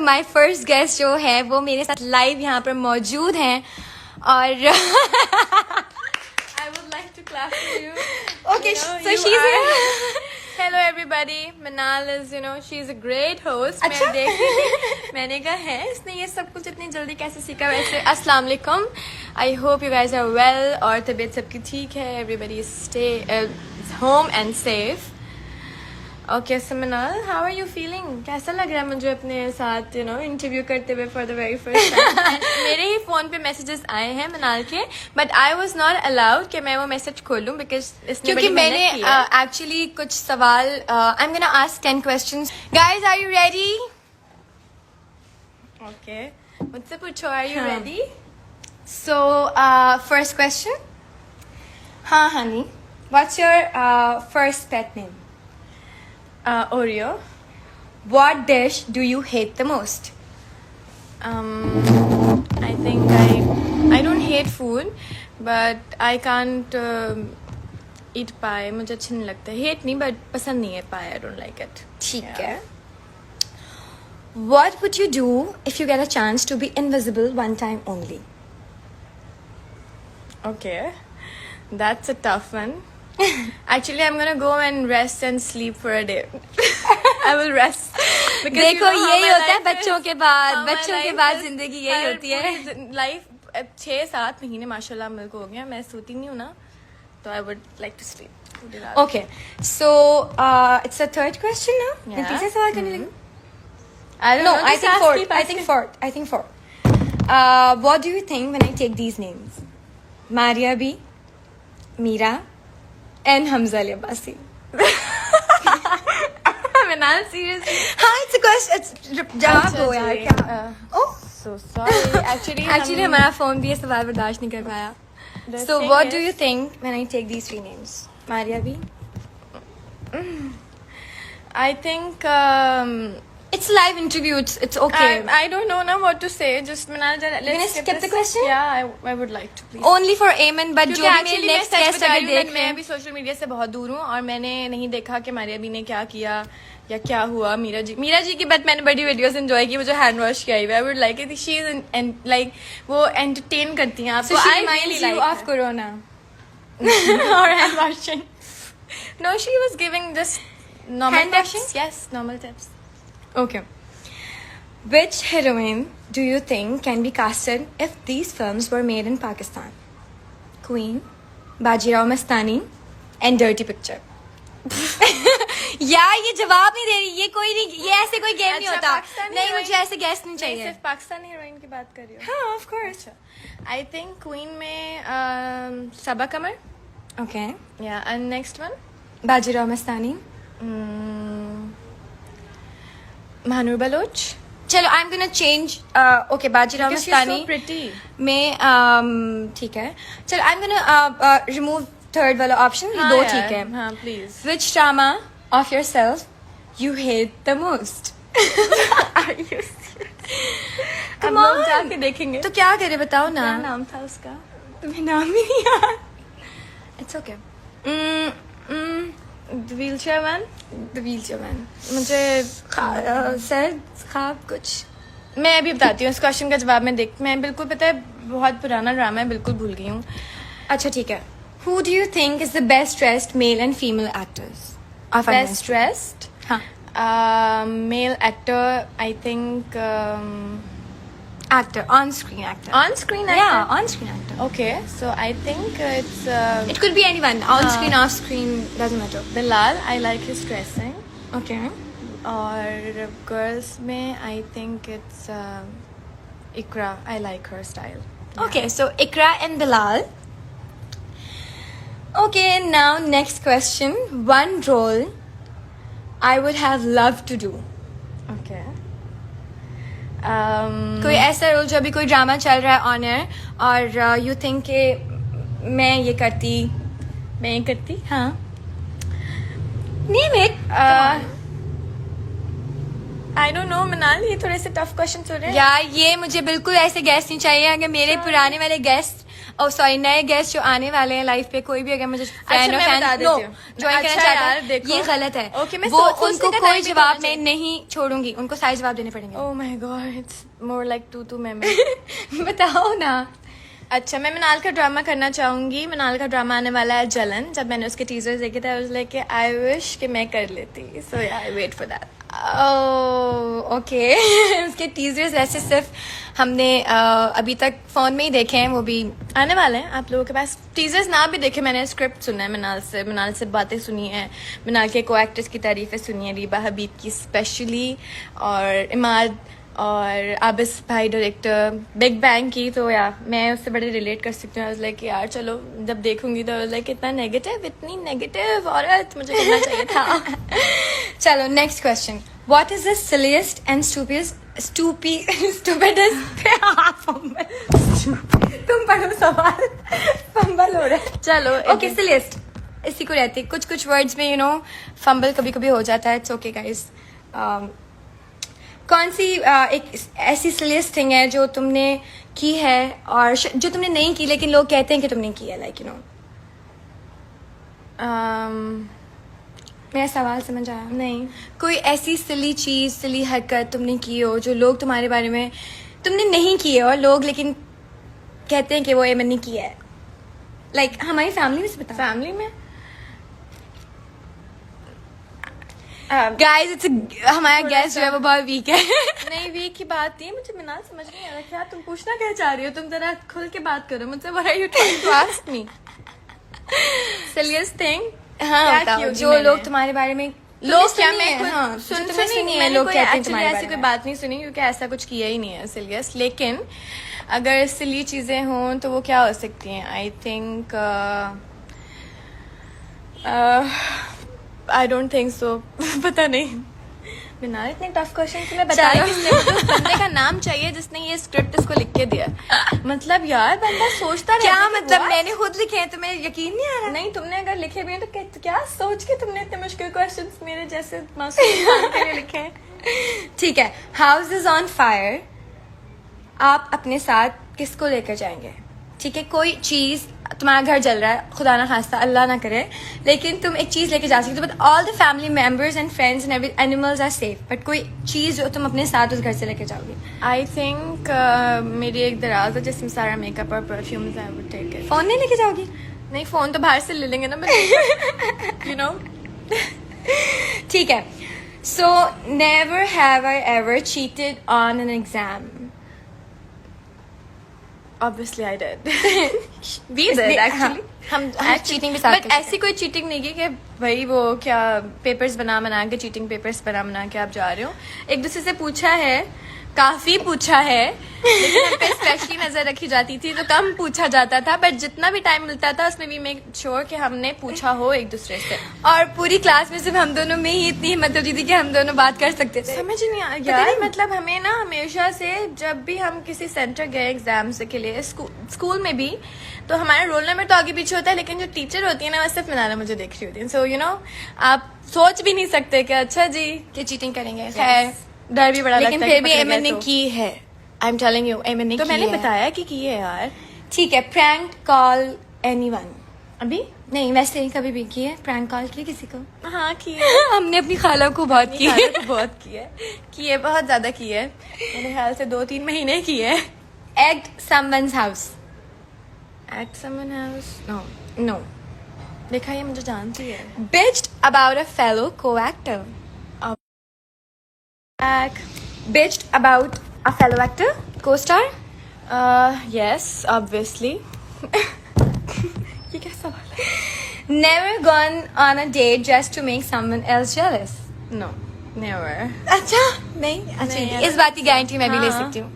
My first guest जो है वो मेरे साथ लाइव यहाँ पर मौजूद हैं और I would like to clap for you. Okay, You know, so you she's are- here. Hello everybody. Manal is, she's a great host. अच्छा? मैं देख रही थी, मैंने कहा है इसने ये सब कुछ इतनी जल्दी कैसे सीखा वैसे. अस्सलाम वालेकुम. I hope you guys are well और तबीयत सबकी ठीक है. Everybody is home and safe. Okay, so Manal, how are you feeling? कैसा लग रहा है मुझे अपने साथ इंटरव्यू करते हुए for the very first time? मेरे ही फोन पे मैसेजेस आए हैं मनाल के, but I was not allowed कि मैं वो मैसेज खोलूं because इसने क्योंकि बड़ी मैंने मेहनत की है. एक्चुअली कुछ सवाल I am gonna ask 10 questions. Guys, are you ready? Okay, मुझसे पूछो, are you हाँ. ready? So, first question. हाँ, honey. What's your first pet name? Oreo. What dish do you hate the most? I think I don't hate food, but I can't eat pie. मुझे अच्छा नहीं लगता. Hate नहीं, but पसंद नहीं है pie. I don't like it. ठीक Yeah. है. What would you do if you get a chance to be invisible one time only? Okay, that's a tough one. Actually, I'm gonna go and rest and sleep for a day. I will rest. Because देखो, how यही my होता है life बच्चों is- के बाद. how my बच्चों के life बाद is- जिंदगी यही हर होती है. पूरी लाइफ 6-7 महीने माशाल्लाह मेरे को हो गया. मैं सोती नहीं हूँ ना, तो I would like to sleep. पूरी रात. Okay, so it's the third question now. मैं Yeah. तीसरा सवाल करने लगी. I don't No, know. I just think ask, fourth. keep I asking. think fourth. I think fourth. What do you think when I take these names? Maria B, Mira, and Hamza Ali Abbasi. Manal, seriously. हाँ, it's a question. It's जवाब दो यार क्या? Oh, So sorry. Actually, actually हमारा phone भी ये सवाल बर्दाश्त नहीं कर पाया. The So thing what is- do you think when I take these three names? Maria B. I think It's live interview. It's okay. I don't know now what to say. Just Manal, let's gonna skip the question? Yeah, I would like to please. Only for Amen, but क्योंकि जो भी actually मेरे मैं next सच guest बता अगर रही हूँ, देख रहे मैं हैं. अभी सोशल मीडिया से बहुत दूर हूँ और मैंने नहीं देखा कि मारिया बी ने क्या किया या क्या हुआ. मीरा जी की बात मैंने बड़ी वीडियोस एंजॉय की, वो जो हैंड वॉश किया हुआ है. I would like it. She is like वो एंटरटेन करती हैं आपको. So she I reminds really you like of Corona. her. or hand washing. No, she was giving just normal Hand tips. washing? Yes, normal tips. Okay. Which heroine do you think can be casted if these films were made in Pakistan? Queen, Bajirao Mastani, and Dirty Picture. यार ये जवाब नहीं दे रही. ये कोई नहीं. ये ऐसे कोई गेम नहीं अच्छा, होता. पाकिस्तानी नहीं, heroine- मुझे ऐसे गेस नहीं मैं चाहिए. सिर्फ पाकिस्तानी हीरोइन की बात कर रही हूँ. हाँ, of course. I think Queen में Sabaa Kamar. Okay. Yeah, and next one. Bajirao Mastani. Mahanur Baloch. चलो, I'm gonna change. Okay, Bajirao Because she's Mastani. so pretty. में ठीक है. चलो, I'm gonna remove third वाला option. ये दो ठीक है. हाँ, please. Which drama of yourself you hate the most? Are you serious? Come अब लोग on. जाके देखेंगे. तो क्या करे बताओ ना. क्या नाम था उसका? तुम्हें नाम ही नहीं याद. It's okay. The wheelchair man. The Wheelchair Man. मुझे सर ख्वाब कुछ. मैं अभी बताती हूँ इस क्वेश्चन का जवाब. मैं बिल्कुल पता है बहुत पुराना ड्रामा है, बिल्कुल भूल गई हूँ. अच्छा ठीक है. Who do you think is the best dressed male and female actors of our Best industry? dressed. हाँ. Male actor. I think Actor, on-screen actor. on-screen actor. Yeah, on-screen actor. Okay, so I think it's It could be anyone. On-screen, off-screen, doesn't matter. Bilal. I like his dressing. Okay. Or girls में I think it's Ikra. I like her style. Okay, so Ikra and Bilal. Okay, now next question. One role I would have loved to do. Okay. कोई ऐसा role जो अभी कोई drama चल रहा है on air और यू थिंक के मैं ये करती. हाँ. Name it. I don't know, Manal. ये थोड़े से tough questions हो रहे हैं. यार ये मुझे बिल्कुल ऐसे गेस्ट नहीं चाहिए. अगर मेरे पुराने वाले गेस्ट ओह सॉरी, नए गेस्ट जो आने वाले हैं लाइफ पे, कोई भी अगर मुझे फैन मैं बता देती हूँ। ज्वाइन करना अच्छा चाहता यार, है, देखो। ये गलत है। Okay, मैं वो खुद से उनको का कोई time भी जवाब करना मैं नहीं छोड़ूंगी, उनको सारे जवाब देने पड़ेंगे। Oh my God, it's more like तू मैं बताओ ना। अच्छा, मैं मिनाल का ड्रामा करना चाहूंगी। मिनाल का ड्रामा आने वाला है जलन। जब मैंने उसके टीजर्स देखे थे, I was like I wish कि मैं कर लेती। So yeah I wait for that. Okay. उसके टीजर्स वैसे सिर्फ हमने अभी तक फोन में ही देखे हैं, वो भी आने वाले हैं आप लोगों के पास। टीजर्स ना भी देखे, मैंने स्क्रिप्ट सुना है मिनाल से बातें सुनी है, मिनाल के को एक्टर्स की तारीफें सुनी है, रीबा हबीब की स्पेशली, और इमाद और आबिस भाई डायरेक्टर बिग बैंग की। तो या मैं उससे बड़े रिलेट कर सकती हूँ। लाइक यार चलो जब देखूंगी तो लाइक इतना नेगेटिव, इतनी नेगेटिव औरत मुझे करना चाहिए था। चलो next question, what is the silliest and stupidest तुम पढ़ो सवाल, फंबल हो रहा है। चलो ओके सिलीस्ट, इसी को रहती है, कुछ वर्ड्स में फंबल कभी कभी हो जाता है। It's okay guys. कौन सी एक ऐसी सिलीस्ट थिंग है जो तुमने की है और जो तुमने नहीं की लेकिन लोग कहते हैं कि तुमने की है, लाइक मेरा सवाल समझ आया? नहीं, कोई ऐसी सिली चीज, सिली हरकत तुमने की हो जो लोग तुम्हारे बारे में तुमने नहीं की है और लोग लेकिन कहते हैं कि वो ये मैंने की है, लाइक हमारी फैमिली में से बता। फैमिली में गाइस इट्स हमारा गेस्ट जो है वो बहुत वीक है। नहीं, वीक की बात नहीं है। मुझे मिनाल समझ नहीं आ रहा क्या तुम पूछना क्या चाह रही हो। तुम जरा खुल के बात करो मुझसे। What are you trying to ask me? Silliest thing? हाँ बताओ, जो लोग तुम्हारे बारे में लोग क्या, मैं सुनी है, लोग लोग कहते हैं एक्चुअली तुम्हारे ऐसी बारे कोई में। बात नहीं सुनी क्योंकि ऐसा कुछ किया ही नहीं है सिलियस। लेकिन अगर सिली चीजें हों तो वो क्या हो सकती हैं? I think I don't think so. पता नहीं। मिनाल इतने टफ क्वेश्चन तुम्हें बताया किसने? मुझे उस बंदे का नाम चाहिए जिसने ये स्क्रिप्ट इसको लिख के दिया। मतलब यार बंदा सोचता रहता क्या है कि मतलब what? मैंने खुद लिखे हैं, तुम्हें यकीन नहीं आ रहा? नहीं, तुमने अगर लिखे भी हैं तो क्या सोच के तुमने इतने मुश्किल क्वेश्चंस मेरे जैसे मासूम इंसान के लिए लिखे हैं? ठीक है, हाउस इज ऑन फायर, आप अपने साथ किसको लेकर जाएंगे? ठीक है, कोई चीज, तुम्हारा घर जल रहा है, खुदा ना खास्ता अल्लाह ना करे, लेकिन तुम एक चीज लेके जा सकते हो, but all the family members and friends and animals are safe, but कोई चीज जो तुम अपने साथ उस घर से लेके जाओगे। आई थिंक मेरी एक दराज है जिसमें सारा मेकअप और perfumes I would take it. Phone नहीं लेके जाओगी? नहीं, फोन तो बाहर से ले लेंगे ना, यू नो। ठीक है, so never have I ever cheated on an exam. Obviously I did. We did इसने- actually. हाँ, हम cheating भी साथ बट करते हैं। ऐसी कोई चीटिंग नहीं की कि भाई वो क्या पेपर्स बना के चीटिंग पेपर्स बना के आप जा रहे हो। एक दूसरे से पूछा है, काफी पूछा है, लेकिन हम पे स्पेशली नजर रखी जाती थी तो कम पूछा जाता था, बट जितना भी टाइम मिलता था उसमें भी मेक श्योर कि हमने पूछा हो एक दूसरे से। और पूरी क्लास में सिर्फ हम दोनों में ही इतनी हिम्मत होती थी कि हम दोनों बात कर सकते थे। समझ नहीं आया पता यार, नहीं। मतलब हमें ना हमेशा से जब भी हम किसी सेंटर गए एग्जाम्स के लिए, स्कूल में भी, तो हमारा रोल नंबर तो आगे पीछे होता है, लेकिन जो टीचर होती है ना वो सिर्फ मिनाला मुझे देख रही होती है। सो यू नो, आप सोच भी नहीं सकते कि अच्छा जी कि चीटिंग करेंगे, खैर डर भी बड़ा लेकिन लगता है फिर कि भी पकड़े एमएन गए ने तो। की है। आई एम टेलिंग यू, एमएन ने तो की मैंने है। बताया कि की है यार। ठीक है, प्रैंक कॉल एनीवन? अभी नहीं, वैसे ही कभी भी की है प्रैंक कॉल की किसी को? हाँ की है। हमने अपनी खाला को बहुत की खाला को बहुत की है, बहुत ज्यादा की है। मेरे ख्याल से 2-3 महीने की है। Egged someone's house? At someone house? No. No. देखा, ये मुझे जानती है। Bitched about a fellow co-actor? Bitched about a fellow actor, co-star? Yes, obviously. ये क्या सवाल है? Never gone on a date just to make someone else jealous? No, never. अच्छा नहीं, अच्छा नहीं, ठीक है, इस बात की गारंटी मैं भी ले हाँ। सकती हूँ।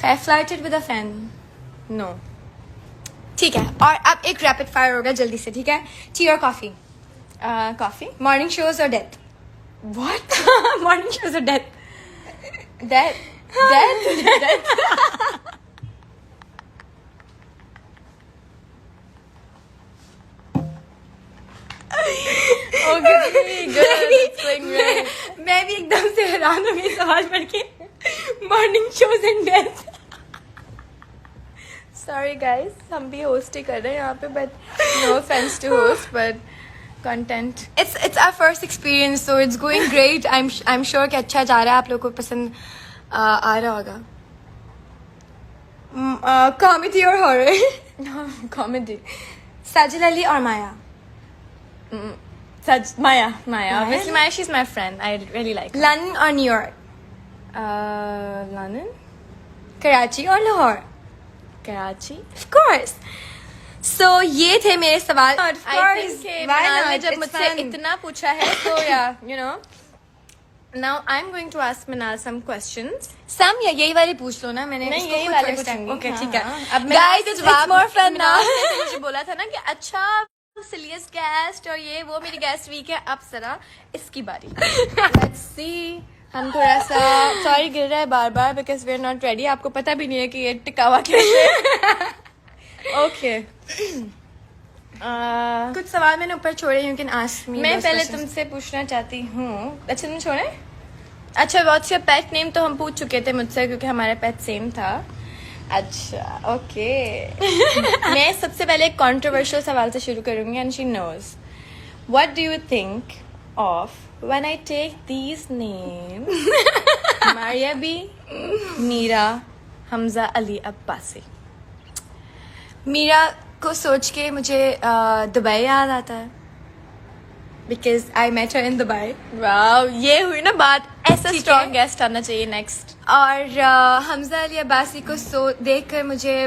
खैर, flirted with a friend? No. ठीक है, और अब एक रैपिड फायर होगा जल्दी से, ठीक है? टी और कॉफी? Coffee? मॉर्निंग शोज और डेथ? What? मॉर्निंग शोज और death? Death? Okay, good. It's going great. मैं भी एकदम से हैरान हो गई सवाल पढ़ के। Morning shows and death? Sorry guys, हम भी होस्ट ही कर रहे हैं यहाँ पे, but no offence to host, but content It's our first experience, so it's going great. I'm sure कि अच्छा जा रहा है, आप लोगों को पसंद आ रहा होगा. Comedy और horror? कॉमेडी. साजिद अली और माया. सच Maya. Maya? Obviously Maya, she's my friend. I really like her. London और न्यूयॉर्क. London, कराची और Lahore. Karachi. Of course. So ये थे मेरे सवाल. Of I course. think Why Manal ने not? जब It's मुझसे fun. इतना पूछा है, so yeah, you know. Now I'm going to ask Manal some questions. सम या यही वाले पूछ लो ना, मैंने नहीं, इसको यही खुद वाले first time- पूछूंगी. Okay, हाँ, ठीक है. हाँ. अब Guys, it's more fun now. मुझे बोला था ना कि अच्छा सिलियस गेस्ट और ये वो मेरी गेस्ट वीक है, अब जरा इसकी बारी. Let's see. हम थोड़ा सा सॉरी गिर रहा है बार बार because we are not ready. आपको पता भी नहीं है कि ये टिकावा कैसे. ओके. कुछ सवाल मैंने ऊपर छोड़े. You can ask me. मैं पहले तुमसे पूछना चाहती हूँ. अच्छा तुम छोड़े. अच्छा व्हाट्स योर पेट नेम तो हम पूछ चुके थे मुझसे क्योंकि हमारा पेट सेम था. अच्छा ओके. मैं सबसे पहले एक कंट्रोवर्शियल सवाल से शुरू करूंगी and she knows. What do you think of when I take these names Maria B, Meera, Hamza Ali Abbasi? Meera को सोच के मुझे दुबई याद आता है. Because I met her in Dubai. Wow, ये हुई ना बात. ऐसा ठीक है. स्ट्रॉन्ग गेस्ट आना चाहिए नेक्स्ट. और हमजा अली अब्बासी को देखकर मुझे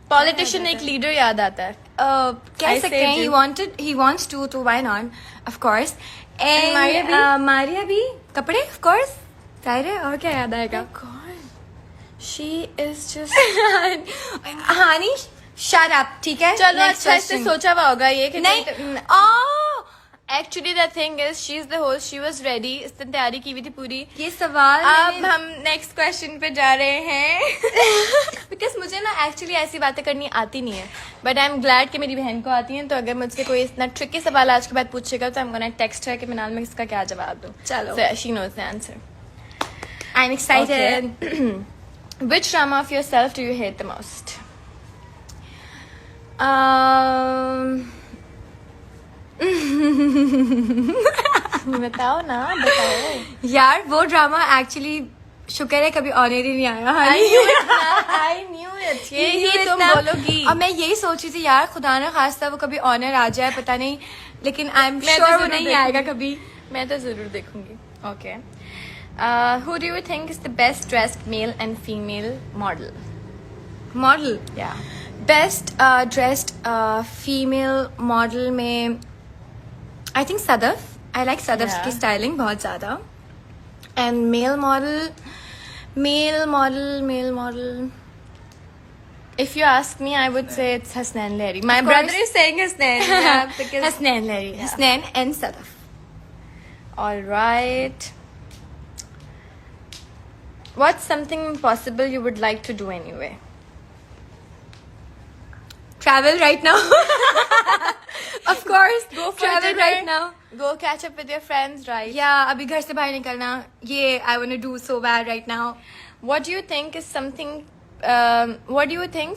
पॉलिटिशियन एक लीडर याद आता है. कह I सकते हैं. saved he wants to why not, of course. And Maria भी? मारिया भी कपड़े, of course. जाहिर है, और क्या याद आएगा. She is just honey shut up, ठीक है. चलो Next अच्छा इससे question. सोचा हुआ होगा ये कि नहीं. Actually the thing is she is the host. She was ready. इसने तैयारी की हुई थी पूरी. ये सवाल अब मैंने- हम नेक्स्ट क्वेश्चन पे जा रहे हैं. बिकॉज मुझे ना एक्चुअली ऐसी बातें करनी आती नहीं है, बट आई एम ग्लैड कि मेरी बहन को आती है. तो अगर मुझसे कोई इतना ट्रिकी सवाल आज के बाद पूछेगा तो आई एम गोना टेक्स्ट है कि मिनाल में इसका क्या जवाब दूं. चलो. She knows the answer. I'm excited. Which drama of yourself do you hate the most? बताओ ना, बताओ. यार वो ड्रामा एक्चुअली शुक्र है कभी ऑनर ही नहीं आया. I knew it ना, I knew it. यही तुम बोलोगी. और मैं यही सोच रही थी यार, खुदा ना खास्ता वो कभी ऑनर आ जाए, पता नहीं. लेकिन आई एम मैं तो श्योर वो जरूर नहीं देखूंगी. आएगा कभी. मैं तो जरूर देखूंगी. Okay. Who do you think is the best dressed male and female model? Model. Yeah. Best dressed female model में I think Sadaf. I like Sadaf Yeah. की स्टाइलिंग बहुत ज्यादा. And male model If you ask me, I would say it's Hasnain Lahiri. My Of brother course. is saying Hasnain. Yeah, because Hasnain Lehri. Hasnain and Sadaf. all right. What's something impossible you would like to do anyway? Travel right now. Of course. Go for Travel dinner. right now. Go catch up with your friends, right? Yeah, अभी घर से बाहर निकलना. ये I want to do so bad right now. What do you think is something? What do you think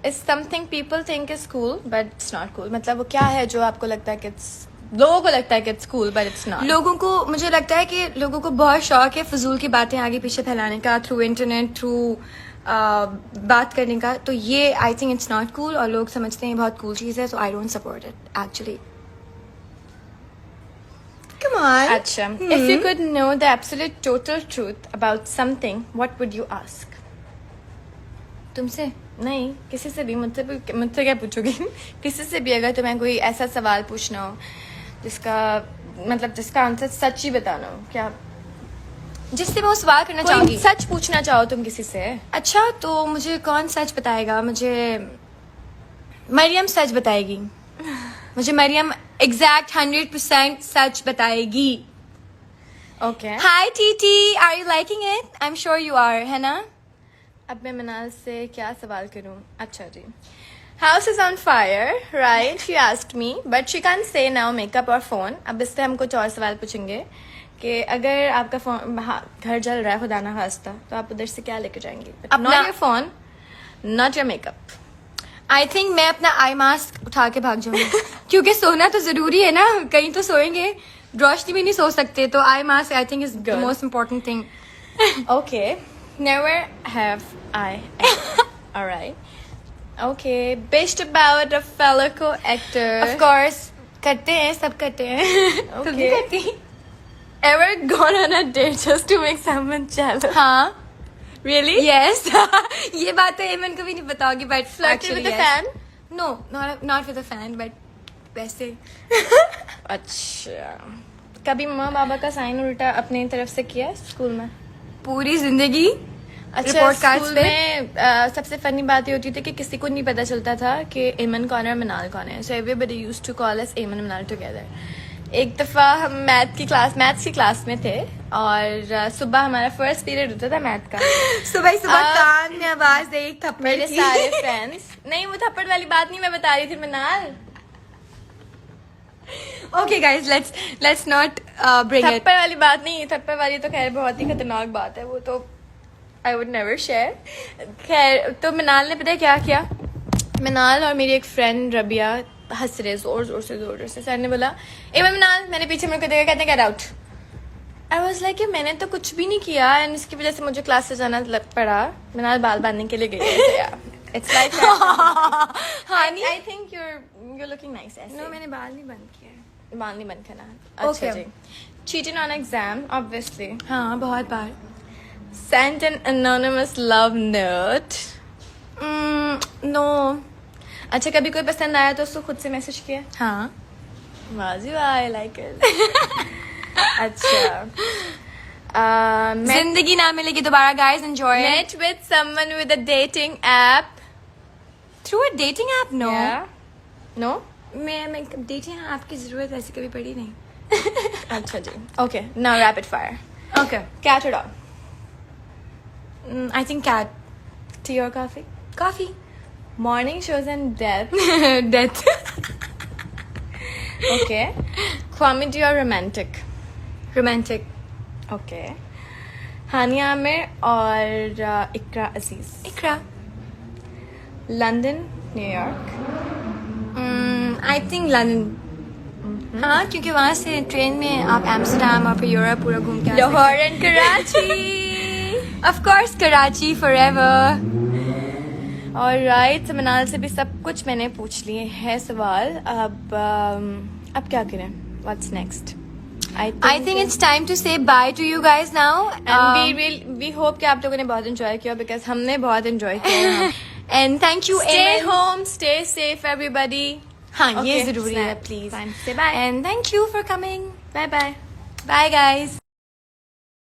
is something people think is cool, but it's not cool? मतलब वो क्या है जो आपको लगता है कि लोगों को लगता है कि it's cool, but it's not. लोगों को, मुझे लगता है कि लोगों को बहुत शौक है फजूल की बातें आगे पीछे फैलाने का थ्रू इंटरनेट, थ्रू बात करने का. तो ये I think it's not cool और लोग समझते हैं बहुत कूल चीज़ है. So I don't support it actually. Come on. अच्छा. If you could know the absolute total truth about something, what would you ask? तुमसे नहीं, किसी से भी. मुझसे क्या पूछोगी? किसी से भी अगर तुम्हें कोई ऐसा सवाल पूछना हो जिसका आंसर सच ही बताना हो, क्या जिससे मैं वो सवाल करना कोई चाहूंगी. सच पूछना चाहो तुम किसी से? अच्छा तो मुझे कौन सच बताएगा? मुझे मरियम सच बताएगी. मुझे मरियम एग्जैक्ट 100% सच बताएगी. Okay. Hi TT, are you liking it? I am sure you are, है ना? अब मैं मनाल से क्या सवाल करूं? अच्छा जी. House is on fire, right? She asked me, but she can say now makeup और फोन. अब इससे हम कुछ और सवाल पूछेंगे कि अगर आपका फोन घर जल रहा है खुदा ना खास्ता तो आप उधर से क्या लेके जाएंगे? अपना- not your phone, not your makeup. I think मैं अपना आई मास्क उठा के भाग जाऊंगी क्योंकि सोना तो जरूरी है ना, कहीं तो सोएंगे, रोशनी भी नहीं सो सकते, तो eye mask I think is the Good. Most important thing. Okay, never have I ever. Alright. Okay, bitched about a fellow co-actor. Of course करते हैं, सब करते हैं. तुम भी Okay. करती? Ever gone on a date just to make someone jealous? हाँ. Really? Yes. ये बात तो एमन को भी नहीं पता होगी, but Flirted with a fan? No, not with a fan, but वैसे. अच्छा. कभी मम्मा पापा का साइन उल्टा अपनी तरफ से किया स्कूल में? पूरी जिंदगी अच्छा, रिपोर्ट कार्ड्स स्कूल पे. में सबसे फनी बात ये होती थी कि किसी को नहीं पता चलता था कि एमन कौन है और मनाल कौन है. So everybody used to call us Aiman Manal together. एक दफा हम मैथ्स की क्लास में थे और सुबह हमारा फर्स्ट पीरियड होता था मैथ का. सुबह ही सुबह अब- कान में आवाज दे एक थप्पड़ मेरे की. सारे फ्रेंड्स, नहीं वो थप्पड़ वाली बात नहीं मैं बता रही थी मनाल. Okay guys, let's not bring it. थप्पड़ वाली बात नहीं, थप्पड़ वाली तो खैर बहुत ही खतरनाक बात है, वो तो आई वुड नेवर शेयर. खैर तो मनाल ने पता है क्या किया? मनाल और मेरी एक फ्रेंड रबिया हंस रहे जोर जोर से. सर ने बोला ए मनाल, मैंने पीछे मुड़ के देखा, कहते get out. I was like मैंने तो कुछ भी नहीं किया एंड इसकी वजह से मुझे क्लास से जाना पड़ा. मनाल बाल बांधने के लिए गई है. It's like honey, I think you're looking nice ऐसे. नो मैंने बाल नहीं बंद किए. बाल नहीं बंद करना. अच्छा Okay. Ji. Cheating on exam, obviously. हाँ, बहुत बार. Sent an anonymous love note. No. अच्छा, कभी कोई पसंद आया तो उसको खुद से मैसेज किया? हाँ. वाजी वाह, I like it. अच्छा. जिंदगी ना मिलेगी दोबारा guys, enjoy it. Met with someone with a dating app. Through a dating app? No. Yeah. No? मैं dating app की जरूरत ऐसी कभी पड़ी नहीं. अच्छा जी. Okay, now rapid fire. Okay. Cat or dog? I think cat. Tea or coffee? Coffee. Morning shows and death. Death. Okay. Comedy or romantic? Romantic. Okay. हानिया आमिर और इकरा अजीज. Ikra. London, New York. I think London. हाँ, क्योंकि वहाँ से train में आप Amsterdam और फिर Europe पूरा घूम के आ सकते हैं. Lahore and Karachi. Of course, Karachi forever. और राइट, मनाल से भी सब कुछ मैंने पूछ लिए हैं सवाल. अब क्या करें? What's next? I think it's time to say bye to you guys now. and we hope कि आप लोगों ने बहुत enjoy किया because हमने बहुत enjoy किया. And thank you. Stay Eamon. home, stay safe, everybody. हाँ, ये Okay, जरूरी है, snap. please. Fine. Say bye. And thank you for coming. Bye bye. Bye guys.